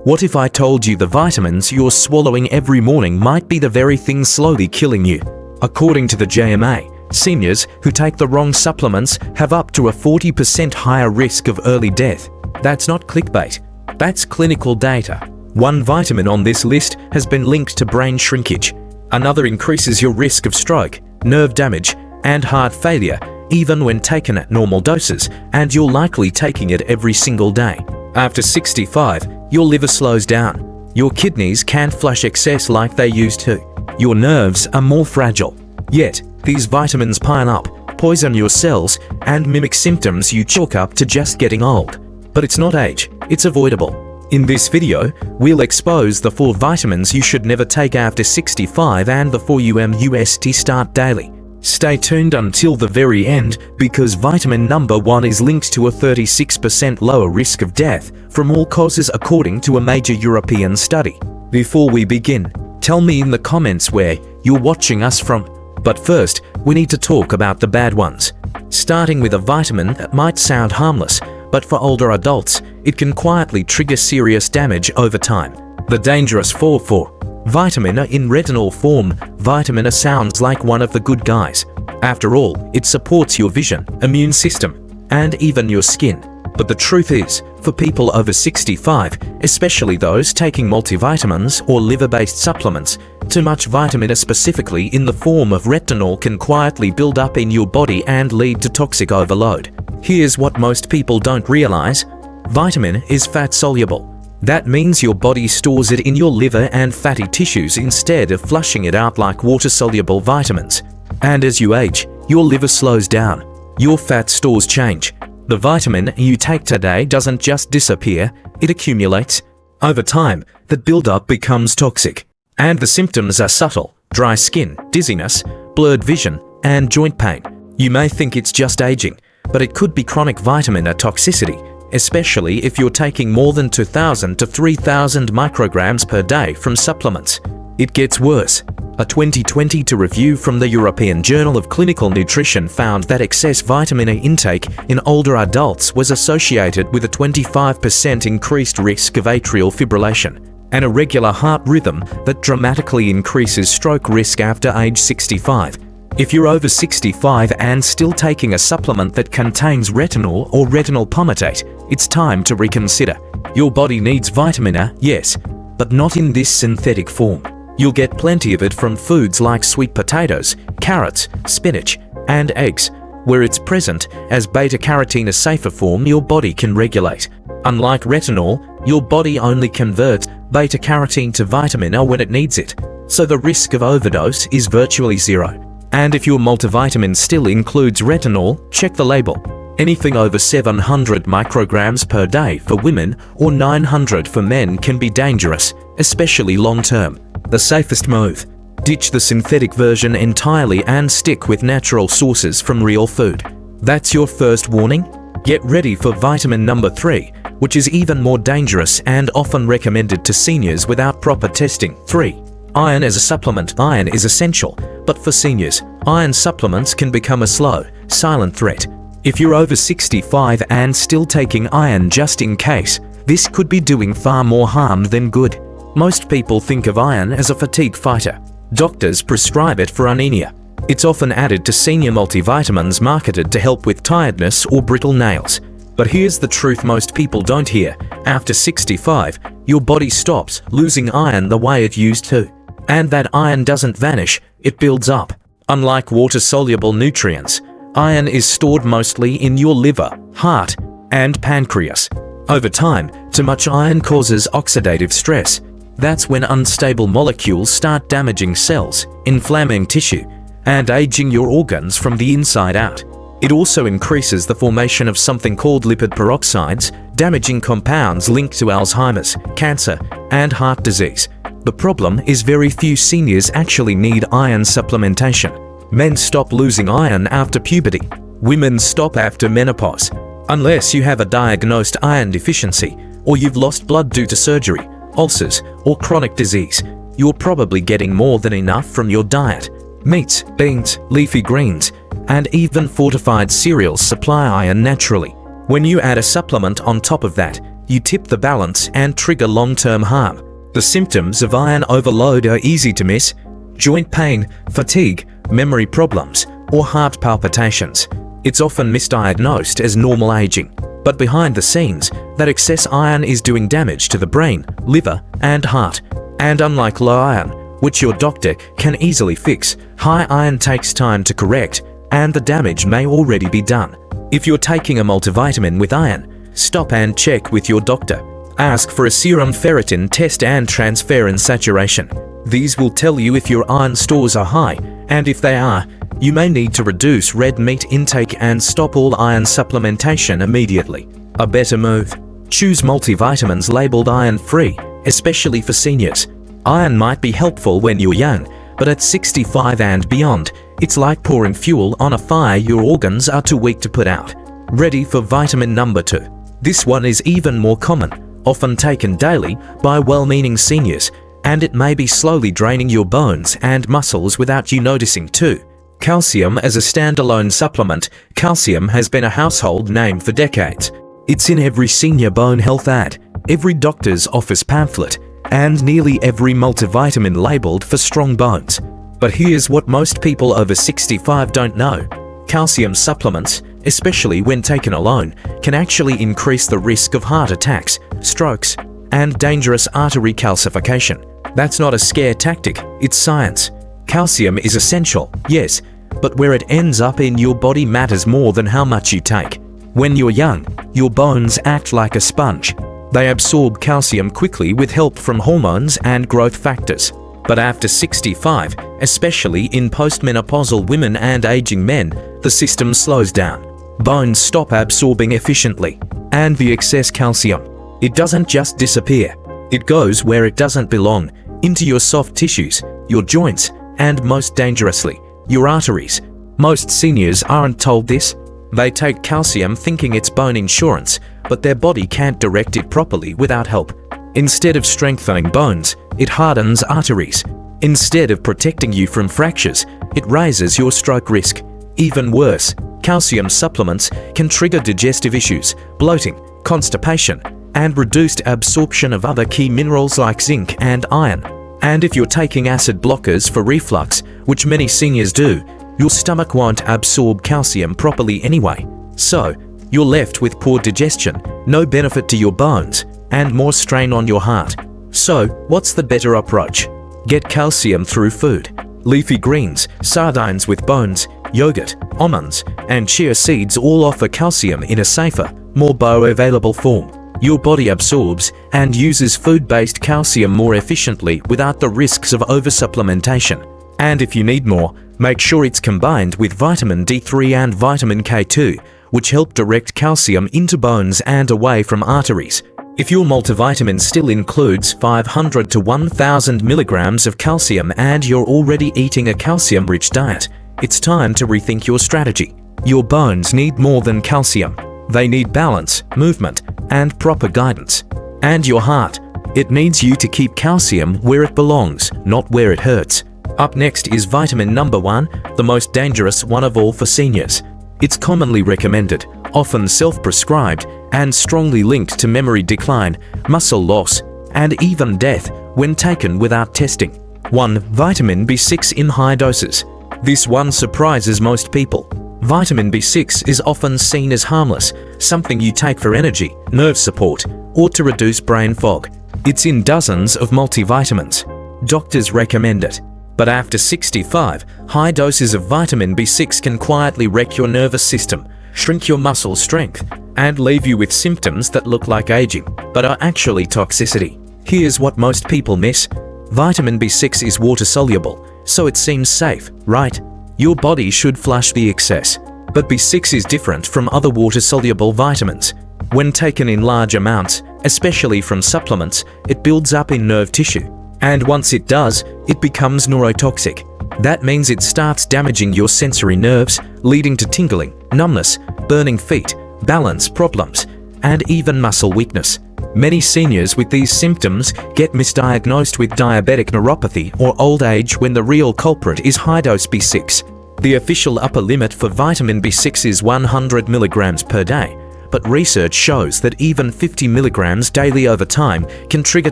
What if I told you the vitamins you're swallowing every morning might be the very thing slowly killing you? According to the JMA, seniors who take the wrong supplements have up to a 40% higher risk of early death. That's not clickbait. That's clinical data. One vitamin on this list has been linked to brain shrinkage. Another increases your risk of stroke, nerve damage, and heart failure, even when taken at normal doses, and you're likely taking it every single day. After 65, your liver slows down. Your kidneys can't flush excess like they used to. Your nerves are more fragile. Yet, these vitamins pile up, poison your cells, and mimic symptoms you chalk up to just getting old. But it's not age, it's avoidable. In this video, we'll expose the 4 vitamins you should never take after 65 and the 4 you must start daily. Stay tuned until the very end because vitamin number 1 is linked to a 36% lower risk of death from all causes according to a major European study. Before we begin, tell me in the comments where you're watching us from. But first, we need to talk about the bad ones. Starting with a vitamin that might sound harmless, but for older adults, it can quietly trigger serious damage over time. The dangerous 4,4. Vitamin A in retinol form. Vitamin A sounds like one of the good guys. After all, it supports your vision, immune system, and even your skin. But the truth is, for people over 65, especially those taking multivitamins or liver-based supplements, too much vitamin A specifically in the form of retinol can quietly build up in your body and lead to toxic overload. Here's what most people don't realize. Vitamin is fat-soluble. That means your body stores it in your liver and fatty tissues instead of flushing it out like water-soluble vitamins. And as you age, your liver slows down. Your fat stores change. The vitamin you take today doesn't just disappear, it accumulates. Over time, the buildup becomes toxic. And the symptoms are subtle: dry skin, dizziness, blurred vision, and joint pain. You may think it's just aging, but it could be chronic vitamin A toxicity, especially if you're taking more than 2,000 to 3,000 micrograms per day from supplements. It gets worse. A 2022 review from the European Journal of Clinical Nutrition found that excess vitamin A intake in older adults was associated with a 25% increased risk of atrial fibrillation and irregular heart rhythm that dramatically increases stroke risk after age 65. If you're over 65 and still taking a supplement that contains retinol or retinol palmitate, it's time to reconsider. Your body needs vitamin A, yes, but not in this synthetic form. You'll get plenty of it from foods like sweet potatoes, carrots, spinach, and eggs, where it's present as beta-carotene, a safer form your body can regulate. Unlike retinol, your body only converts beta-carotene to vitamin A when it needs it, so the risk of overdose is virtually zero. And if your multivitamin still includes retinol, check the label. Anything over 700 micrograms per day for women or 900 for men can be dangerous, especially long-term. The safest move: ditch the synthetic version entirely and stick with natural sources from real food. That's your first warning. Get ready for vitamin number 3, which is even more dangerous and often recommended to seniors without proper testing. 3. Iron as a supplement. Iron is essential, but for seniors, iron supplements can become a slow, silent threat. If you're over 65 and still taking iron just in case, this could be doing far more harm than good. Most people think of iron as a fatigue fighter. Doctors prescribe it for anemia. It's often added to senior multivitamins marketed to help with tiredness or brittle nails. But here's the truth most people don't hear. After 65, your body stops losing iron the way it used to. And that iron doesn't vanish, it builds up. Unlike water-soluble nutrients, iron is stored mostly in your liver, heart, and pancreas. Over time, too much iron causes oxidative stress. That's when unstable molecules start damaging cells, inflaming tissue, and aging your organs from the inside out. It also increases the formation of something called lipid peroxides, damaging compounds linked to Alzheimer's, cancer, and heart disease. The problem is very few seniors actually need iron supplementation. Men stop losing iron after puberty. Women stop after menopause. Unless you have a diagnosed iron deficiency, or you've lost blood due to surgery, ulcers, or chronic disease, you're probably getting more than enough from your diet. Meats, beans, leafy greens, and even fortified cereals supply iron naturally. When you add a supplement on top of that, you tip the balance and trigger long-term harm. The symptoms of iron overload are easy to miss: joint pain, fatigue, memory problems, or heart palpitations. It's often misdiagnosed as normal aging, but behind the scenes, that excess iron is doing damage to the brain, liver, and heart. And unlike low iron, which your doctor can easily fix, high iron takes time to correct, and the damage may already be done. If you're taking a multivitamin with iron, stop and check with your doctor. Ask for a serum ferritin test and transferrin saturation. These will tell you if your iron stores are high, and if they are, you may need to reduce red meat intake and stop all iron supplementation immediately. A better move: choose multivitamins labeled iron-free, especially for seniors. Iron might be helpful when you're young, but at 65 and beyond, it's like pouring fuel on a fire your organs are too weak to put out. Ready for vitamin number 2. This one is even more common, often taken daily by well-meaning seniors, and it may be slowly draining your bones and muscles without you noticing too. Calcium. As a standalone supplement, calcium has been a household name for decades. It's in every senior bone health ad, every doctor's office pamphlet, and nearly every multivitamin labeled for strong bones. But here's what most people over 65 don't know: calcium supplements, especially when taken alone, can actually increase the risk of heart attacks, strokes, and dangerous artery calcification. That's not a scare tactic, it's science. Calcium is essential, yes, but where it ends up in your body matters more than how much you take. When you're young, your bones act like a sponge. They absorb calcium quickly with help from hormones and growth factors. But after 65, especially in postmenopausal women and aging men, the system slows down. Bones stop absorbing efficiently, and the excess calcium, it doesn't just disappear. It goes where it doesn't belong, into your soft tissues, your joints, and most dangerously, your arteries. Most seniors aren't told this. They take calcium thinking it's bone insurance, but their body can't direct it properly without help. Instead of strengthening bones, it hardens arteries. Instead of protecting you from fractures, it raises your stroke risk. Even worse, calcium supplements can trigger digestive issues, bloating, constipation, and reduced absorption of other key minerals like zinc and iron. And if you're taking acid blockers for reflux, which many seniors do, your stomach won't absorb calcium properly anyway. So, you're left with poor digestion, no benefit to your bones, and more strain on your heart. So, what's the better approach? Get calcium through food. Leafy greens, sardines with bones, yogurt, almonds, and chia seeds all offer calcium in a safer, more bioavailable form. Your body absorbs and uses food-based calcium more efficiently without the risks of oversupplementation. And if you need more, make sure it's combined with vitamin D3 and vitamin K2, which help direct calcium into bones and away from arteries. If your multivitamin still includes 500 to 1000 milligrams of calcium and you're already eating a calcium-rich diet, it's time to rethink your strategy. Your bones need more than calcium. They need balance, movement, and proper guidance. And your heart, it needs you to keep calcium where it belongs, not where it hurts. Up next is vitamin number 1, the most dangerous one of all for seniors. It's commonly recommended, often self-prescribed, and strongly linked to memory decline, muscle loss, and even death when taken without testing. 1. Vitamin B6 in high doses. This one surprises most people. Vitamin B6 is often seen as harmless, something you take for energy, nerve support, or to reduce brain fog. It's in dozens of multivitamins. Doctors recommend it. But after 65, high doses of vitamin B6 can quietly wreck your nervous system, shrink your muscle strength, and leave you with symptoms that look like aging, but are actually toxicity. Here's what most people miss. Vitamin B6 is water-soluble, so it seems safe, right? Your body should flush the excess. But B6 is different from other water-soluble vitamins. When taken in large amounts, especially from supplements, it builds up in nerve tissue. And once it does, it becomes neurotoxic. That means it starts damaging your sensory nerves, leading to tingling, numbness, burning feet, balance problems, and even muscle weakness. Many seniors with these symptoms get misdiagnosed with diabetic neuropathy or old age when the real culprit is high-dose B6. The official upper limit for vitamin B6 is 100 milligrams per day, but research shows that even 50 milligrams daily over time can trigger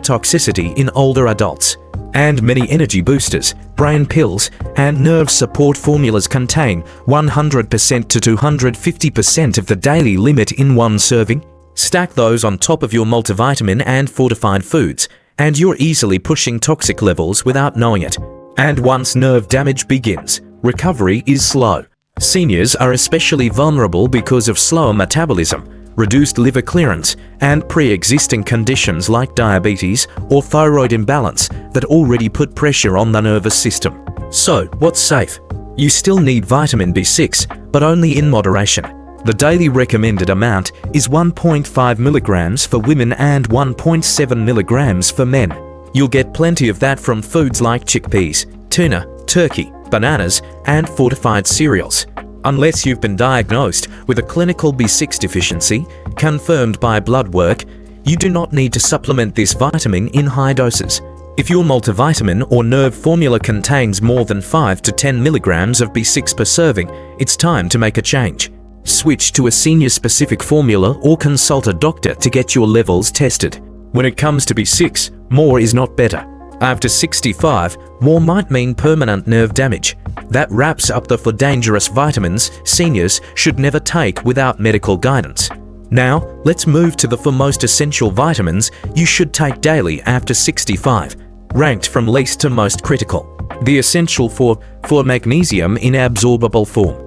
toxicity in older adults. And many energy boosters, brain pills, and nerve support formulas contain 100% to 250% of the daily limit in one serving. Stack those on top of your multivitamin and fortified foods, and you're easily pushing toxic levels without knowing it. And once nerve damage begins, recovery is slow. Seniors are especially vulnerable because of slower metabolism, reduced liver clearance, and pre-existing conditions like diabetes or thyroid imbalance that already put pressure on the nervous system. So, what's safe? You still need vitamin B6, but only in moderation. The daily recommended amount is 1.5 milligrams for women and 1.7 milligrams for men. You'll get plenty of that from foods like chickpeas, tuna, turkey, bananas, and fortified cereals. Unless you've been diagnosed with a clinical B6 deficiency, confirmed by blood work, you do not need to supplement this vitamin in high doses. If your multivitamin or nerve formula contains more than 5 to 10 milligrams of B6 per serving, it's time to make a change. Switch to a senior-specific formula or consult a doctor to get your levels tested. When it comes to B6, more is not better. After 65, more might mean permanent nerve damage. That wraps up the 4 dangerous vitamins seniors should never take without medical guidance. Now, let's move to the 4 most essential vitamins you should take daily after 65, ranked from least to most critical. The essential for magnesium in absorbable form.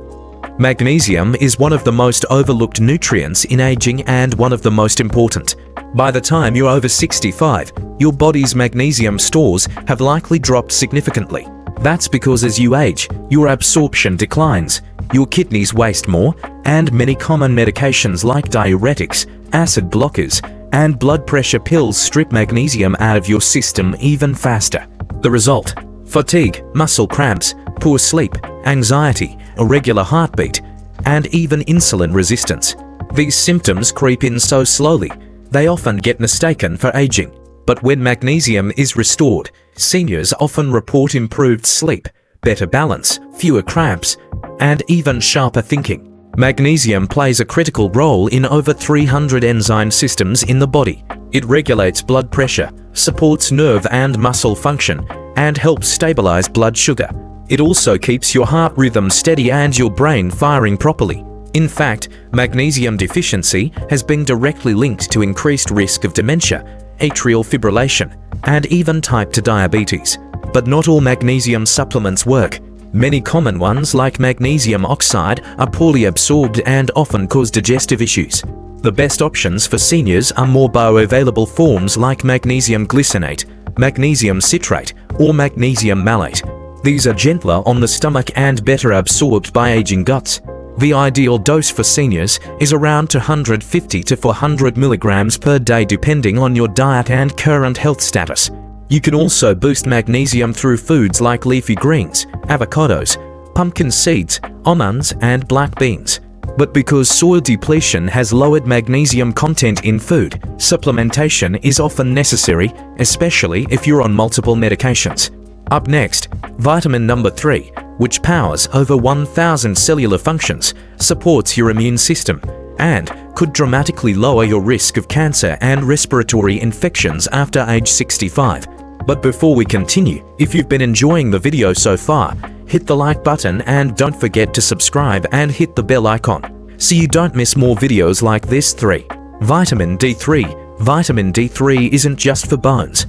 Magnesium is one of the most overlooked nutrients in aging and one of the most important. By the time you're over 65, your body's magnesium stores have likely dropped significantly. That's because as you age, your absorption declines, your kidneys waste more, and many common medications like diuretics, acid blockers, and blood pressure pills strip magnesium out of your system even faster. The result? Fatigue, muscle cramps, poor sleep, anxiety, irregular heartbeat, and even insulin resistance. These symptoms creep in so slowly, they often get mistaken for aging. But when magnesium is restored, seniors often report improved sleep, better balance, fewer cramps, and even sharper thinking. Magnesium plays a critical role in over 300 enzyme systems in the body. It regulates blood pressure, supports nerve and muscle function, and helps stabilize blood sugar. It also keeps your heart rhythm steady and your brain firing properly. In fact, magnesium deficiency has been directly linked to increased risk of dementia, atrial fibrillation, and even type 2 diabetes. But not all magnesium supplements work. Many common ones like magnesium oxide are poorly absorbed and often cause digestive issues. The best options for seniors are more bioavailable forms like magnesium glycinate, magnesium citrate, or magnesium malate. These are gentler on the stomach and better absorbed by aging guts. The ideal dose for seniors is around 250 to 400 milligrams per day depending on your diet and current health status. You can also boost magnesium through foods like leafy greens, avocados, pumpkin seeds, almonds, and black beans. But because soil depletion has lowered magnesium content in food, supplementation is often necessary, especially if you're on multiple medications. Up next, vitamin number 3, which powers over 1,000 cellular functions, supports your immune system, and could dramatically lower your risk of cancer and respiratory infections after age 65. But before we continue, if you've been enjoying the video so far, hit the like button and don't forget to subscribe and hit the bell icon, so you don't miss more videos like this. 3. Vitamin D3. Vitamin D3 isn't just for bones.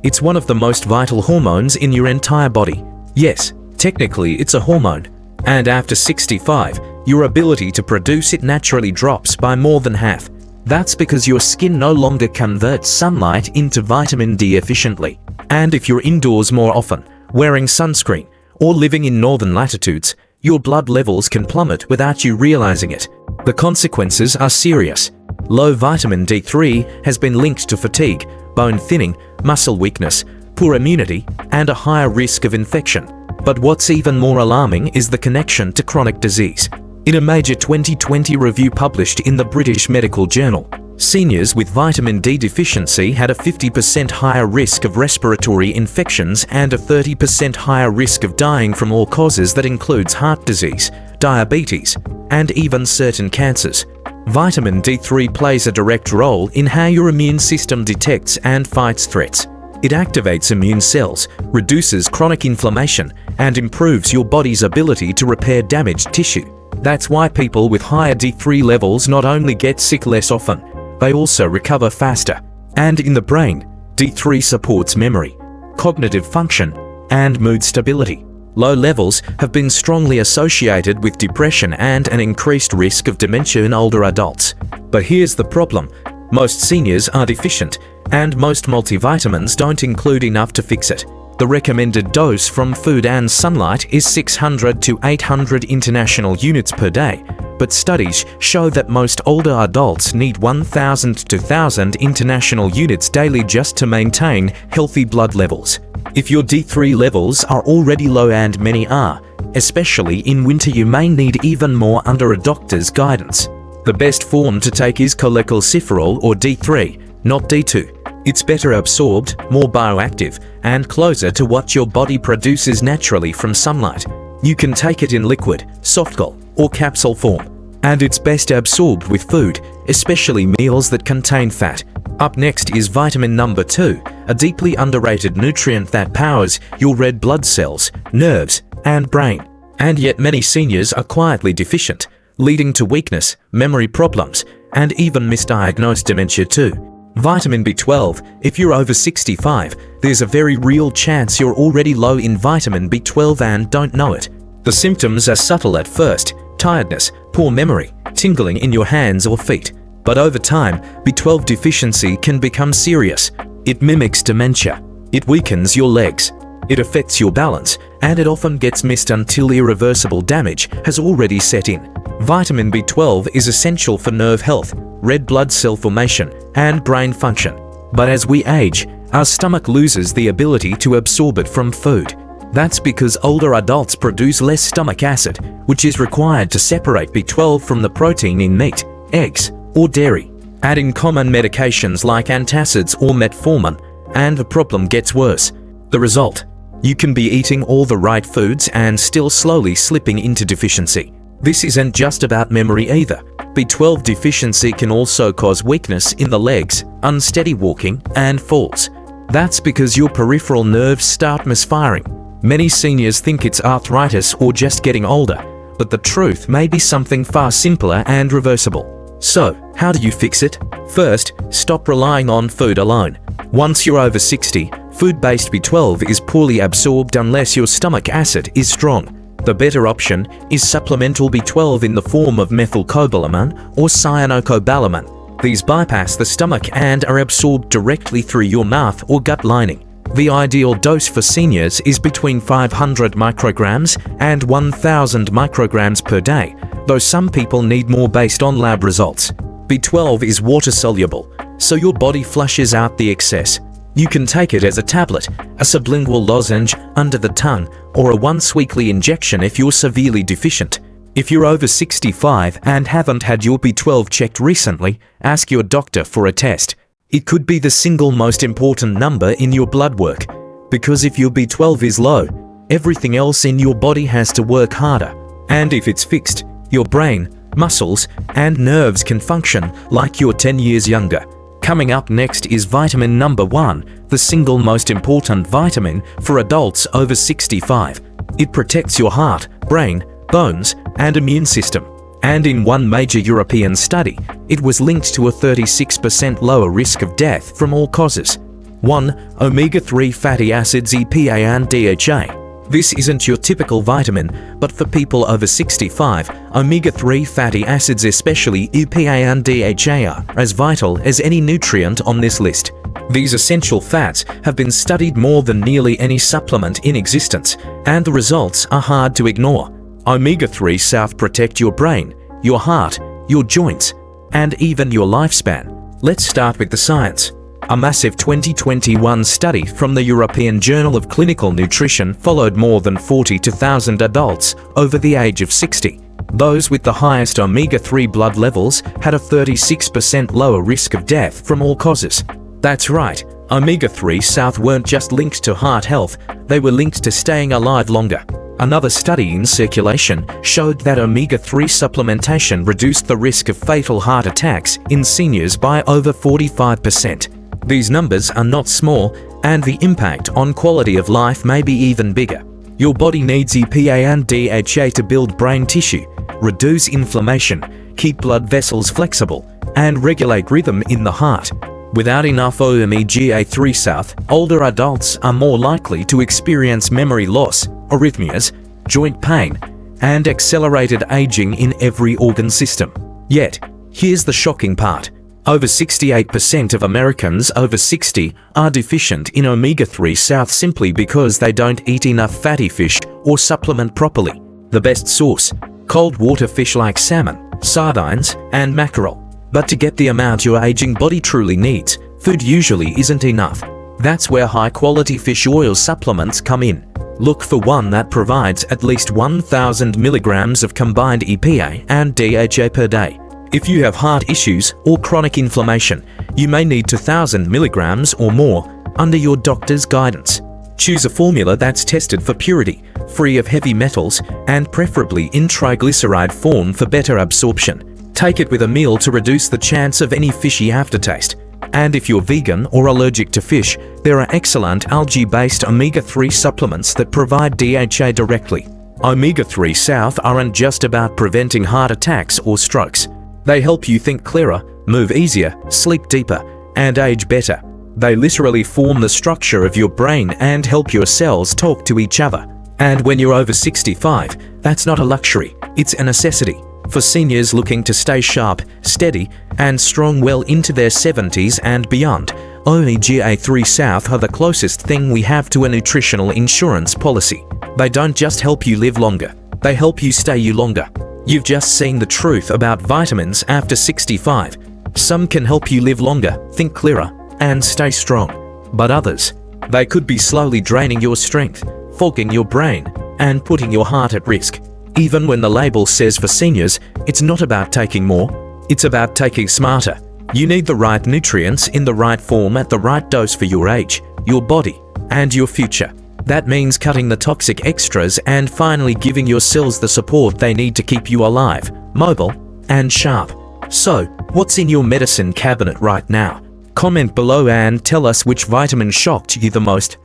It's one of the most vital hormones in your entire body. Yes, technically it's a hormone, and after 65, your ability to produce it naturally drops by more than half. That's because your skin no longer converts sunlight into vitamin D efficiently. And if you're indoors more often, wearing sunscreen, or living in northern latitudes, your blood levels can plummet without you realizing it. The consequences are serious. Low vitamin D3 has been linked to fatigue, bone thinning, muscle weakness, poor immunity, and a higher risk of infection. But what's even more alarming is the connection to chronic disease. In a major 2020 review published in the British Medical Journal, seniors with vitamin D deficiency had a 50% higher risk of respiratory infections and a 30% higher risk of dying from all causes that includes heart disease, diabetes, and even certain cancers. Vitamin D3 plays a direct role in how your immune system detects and fights threats. It activates immune cells, reduces chronic inflammation, and improves your body's ability to repair damaged tissue. That's why people with higher D3 levels not only get sick less often, they also recover faster. And in the brain, D3 supports memory, cognitive function, and mood stability. Low levels have been strongly associated with depression and an increased risk of dementia in older adults. But here's the problem. Most seniors are deficient, and most multivitamins don't include enough to fix it. The recommended dose from food and sunlight is 600 to 800 international units per day, but studies show that most older adults need 1,000 to 2,000 international units daily just to maintain healthy blood levels. If your D3 levels are already low, and many are, especially in winter, you may need even more under a doctor's guidance. The best form to take is cholecalciferol or D3, not D2. It's better absorbed, more bioactive, and closer to what your body produces naturally from sunlight. You can take it in liquid, softgel, or capsule form. And it's best absorbed with food, especially meals that contain fat. Up next is vitamin number 2, a deeply underrated nutrient that powers your red blood cells, nerves, and brain. And yet many seniors are quietly deficient, leading to weakness, memory problems, and even misdiagnosed dementia too. Vitamin B12. If you're over 65, there's a very real chance you're already low in vitamin B12 and don't know it. The symptoms are subtle at first: tiredness, poor memory, tingling in your hands or feet. But over time, B12 deficiency can become serious. It mimics dementia. It weakens your legs. It affects your balance, and it often gets missed until irreversible damage has already set in. Vitamin B12 is essential for nerve health, red blood cell formation, and brain function. But as we age, our stomach loses the ability to absorb it from food. That's because older adults produce less stomach acid, which is required to separate B12 from the protein in meat, eggs, or dairy. Add in common medications like antacids or metformin, and the problem gets worse. The result? You can be eating all the right foods and still slowly slipping into deficiency. This isn't just about memory either. B12 deficiency can also cause weakness in the legs, unsteady walking, and falls. That's because your peripheral nerves start misfiring. Many seniors think it's arthritis or just getting older, but the truth may be something far simpler and reversible. So, how do you fix it? First, stop relying on food alone. Once you're over 60, food-based B12 is poorly absorbed unless your stomach acid is strong. The better option is supplemental B12 in the form of methylcobalamin or cyanocobalamin. These bypass the stomach and are absorbed directly through your mouth or gut lining. The ideal dose for seniors is between 500 micrograms and 1,000 micrograms per day, though some people need more based on lab results. B12 is water-soluble, so your body flushes out the excess. You can take it as a tablet, a sublingual lozenge under the tongue, or a once-weekly injection if you're severely deficient. If you're over 65 and haven't had your B12 checked recently, ask your doctor for a test. It could be the single most important number in your blood work, because if your B12 is low, everything else in your body has to work harder. And if it's fixed, your brain, muscles, and nerves can function like you're 10 years younger. Coming up next is vitamin number 1, the single most important vitamin for adults over 65. It protects your heart, brain, bones, and immune system. And in one major European study, it was linked to a 36% lower risk of death from all causes. 1. Omega-3 fatty acids EPA and DHA. This isn't your typical vitamin, but for people over 65, omega-3 fatty acids, especially EPA and DHA, are as vital as any nutrient on this list. These essential fats have been studied more than nearly any supplement in existence, and the results are hard to ignore. Omega-3 protect your brain, your heart, your joints, and even your lifespan. Let's start with the science. A massive 2021 study from the European Journal of Clinical Nutrition followed more than 42,000 adults over the age of 60. Those with the highest omega-3 blood levels had a 36% lower risk of death from all causes. That's right, omega-3 weren't just linked to heart health, they were linked to staying alive longer. Another study in Circulation showed that omega-3 supplementation reduced the risk of fatal heart attacks in seniors by over 45%. These numbers are not small, and the impact on quality of life may be even bigger. Your body needs EPA and DHA to build brain tissue, reduce inflammation, keep blood vessels flexible, and regulate rhythm in the heart. Without enough omega-3 South, older adults are more likely to experience memory loss, arrhythmias, joint pain, and accelerated aging in every organ system. Yet, here's the shocking part. Over 68% of Americans over 60 are deficient in omega-3 South simply because they don't eat enough fatty fish or supplement properly. The best source: cold water fish like salmon, sardines, and mackerel. But to get the amount your aging body truly needs, food usually isn't enough. That's where high-quality fish oil supplements come in. Look for one that provides at least 1,000 milligrams of combined EPA and DHA per day. If you have heart issues or chronic inflammation, you may need 2,000 milligrams or more under your doctor's guidance. Choose a formula that's tested for purity, free of heavy metals, and preferably in triglyceride form for better absorption. Take it with a meal to reduce the chance of any fishy aftertaste. And if you're vegan or allergic to fish, there are excellent algae-based omega-3 supplements that provide DHA directly. Omega-3 South aren't just about preventing heart attacks or strokes. They help you think clearer, move easier, sleep deeper, and age better. They literally form the structure of your brain and help your cells talk to each other. And when you're over 65, that's not a luxury, it's a necessity. For seniors looking to stay sharp, steady, and strong well into their 70s and beyond, omega-3 South are the closest thing we have to a nutritional insurance policy. They don't just help you live longer, they help you stay you longer. You've just seen the truth about vitamins after 65. Some can help you live longer, think clearer, and stay strong. But others, they could be slowly draining your strength, fogging your brain, and putting your heart at risk. Even when the label says for seniors, it's not about taking more, it's about taking smarter. You need the right nutrients in the right form at the right dose for your age, your body, and your future. That means cutting the toxic extras and finally giving your cells the support they need to keep you alive, mobile, and sharp. So, what's in your medicine cabinet right now? Comment below and tell us which vitamin shocked you the most.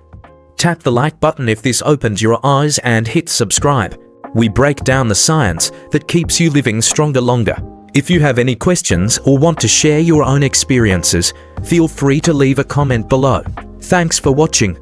Tap the like button if this opened your eyes and hit subscribe. We break down the science that keeps you living stronger longer. If you have any questions or want to share your own experiences, feel free to leave a comment below. Thanks for watching.